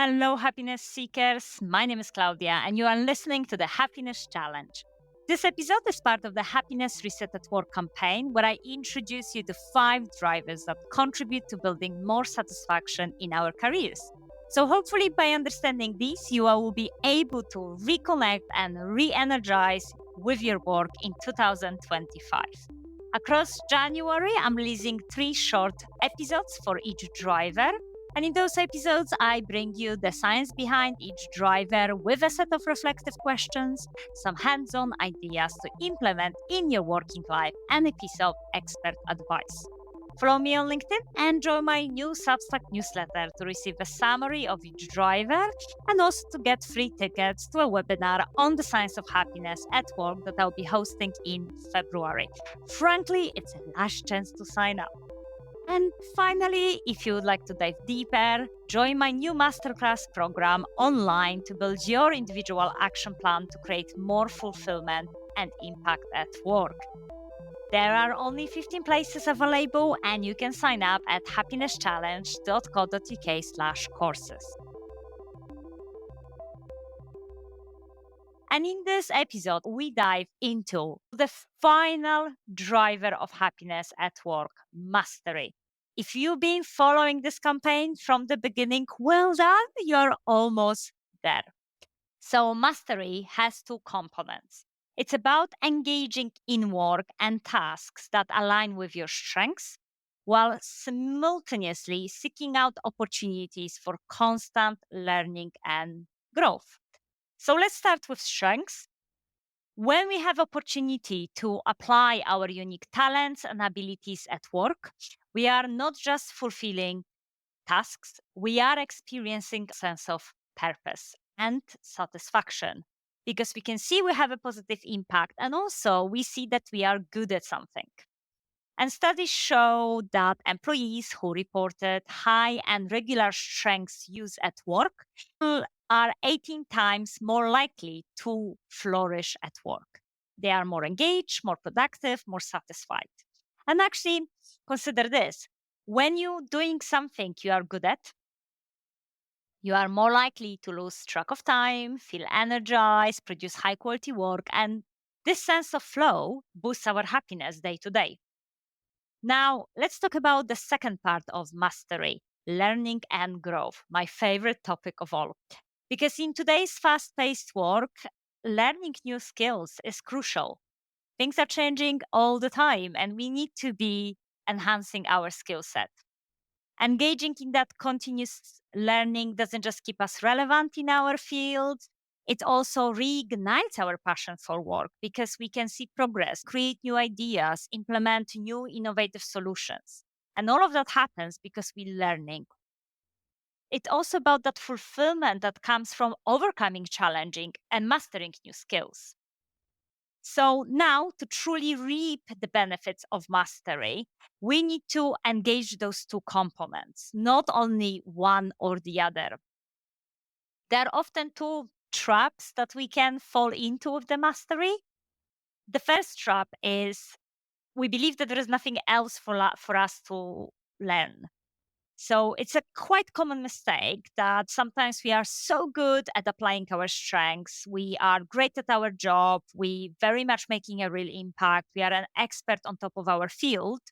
Hello, happiness seekers. My name is Klaudia, and you are listening to the Happiness Challenge. This episode is part of the Happiness Reset at Work campaign, where I introduce you to 5 drivers that contribute to building more satisfaction in our careers. So, hopefully, by understanding these, you will be able to reconnect and re energize with your work in 2025. Across January, I'm releasing 3 short episodes for each driver. And in those episodes, I bring you the science behind each driver with a set of reflective questions, some hands on ideas to implement in your working life, and a piece of expert advice. Follow me on LinkedIn and join my new Substack newsletter to receive a summary of each driver and also to get free tickets to a webinar on the science of happiness at work that I'll be hosting in February. Frankly, it's a last chance to sign up. And finally, if you would like to dive deeper, join my new masterclass program online to build your individual action plan to create more fulfillment and impact at work. There are only 15 places available, and you can sign up at happinesschallenge.co.uk/courses. And in this episode, we dive into the final driver of happiness at work, mastery. If you've been following this campaign from the beginning, well done, you're almost there. So, mastery has 2 components. It's about engaging in work and tasks that align with your strengths, while simultaneously seeking out opportunities for constant learning and growth. So let's start with strengths. When we have opportunity to apply our unique talents and abilities at work, we are not just fulfilling tasks, we are experiencing a sense of purpose and satisfaction because we can see we have a positive impact and also we see that we are good at something. And studies show that employees who reported high and regular strengths use at work are 18 times more likely to flourish at work. They are more engaged, more productive, more satisfied. And actually, consider this when you're doing something you are good at, you are more likely to lose track of time, feel energized, produce high quality work, and this sense of flow boosts our happiness day to day. Now, let's talk about the second part of mastery, learning and growth, my favorite topic of all. Because in today's fast paced work, learning new skills is crucial. Things are changing all the time, and we need to be enhancing our skill set. Engaging in that continuous learning doesn't just keep us relevant in our field, it also reignites our passion for work because we can see progress, create new ideas, implement new innovative solutions. And all of that happens because we're learning. It's also about that fulfillment that comes from overcoming challenging and mastering new skills. So now, to truly reap the benefits of mastery, we need to engage those 2 components, not only one or the other. There are often 2 traps that we can fall into with the mastery. The first trap is we believe that there is nothing else for us to learn. So it's a quite common mistake that sometimes we are so good at applying our strengths. We are great at our job. We very much making a real impact. We are an expert on top of our field,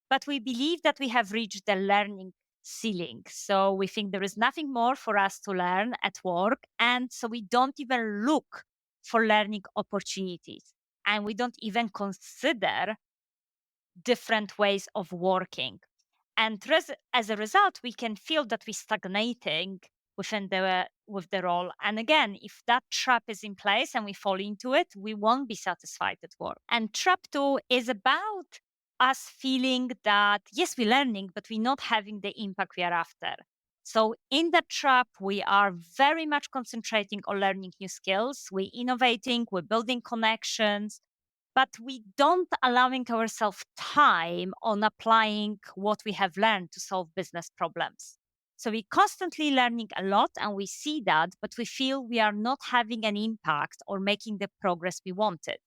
but we believe that we have reached the learning ceiling. So we think there is nothing more for us to learn at work. And so we don't even look for learning opportunities. And we don't even consider different ways of working. And as a result, we can feel that we're stagnating with the role. And again, if that trap is in place and we fall into it, we won't be satisfied at work. And trap 2 is about us feeling that, yes, we're learning, but we're not having the impact we are after. So in that trap, we are very much concentrating on learning new skills. We're innovating, we're building connections, but we don't allowing ourselves time on applying what we have learned to solve business problems. So we're constantly learning a lot and we see that, but we feel we are not having an impact or making the progress we wanted.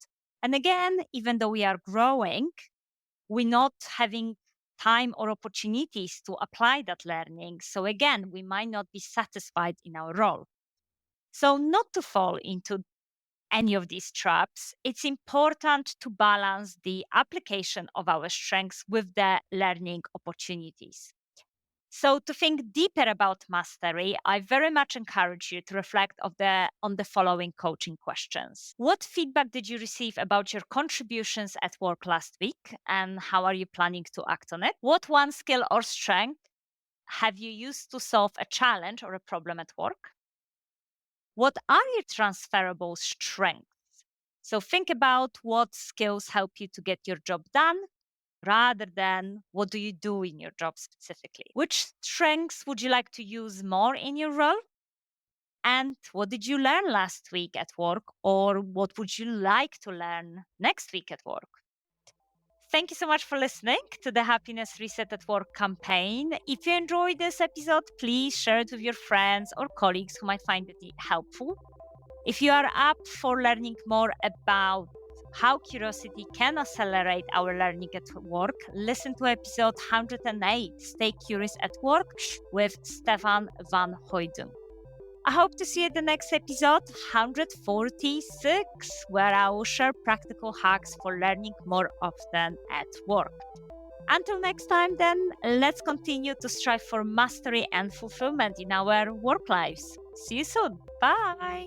And again, even though we are growing, we're not having time or opportunities to apply that learning. So again, we might not be satisfied in our role. So not to fall into any of these traps, it's important to balance the application of our strengths with the learning opportunities. So to think deeper about mastery, I very much encourage you to reflect on the following coaching questions. What feedback did you receive about your contributions at work last week, and how are you planning to act on it? What one skill or strength have you used to solve a challenge or a problem at work? What are your transferable strengths? So think about what skills help you to get your job done rather than what do you do in your job specifically. Which strengths would you like to use more in your role? And what did you learn last week at work, or what would you like to learn next week at work? Thank you so much for listening to the Happiness Reset at Work campaign. If you enjoyed this episode, please share it with your friends or colleagues who might find it helpful. If you are up for learning more about how curiosity can accelerate our learning at work, listen to episode 108, Stay Curious at Work, with Stefan van Hooydonk. I hope to see you at the next episode, 146, where I will share practical hacks for learning more often at work. Until next time, then, let's continue to strive for mastery and fulfillment in our work lives. See you soon. Bye.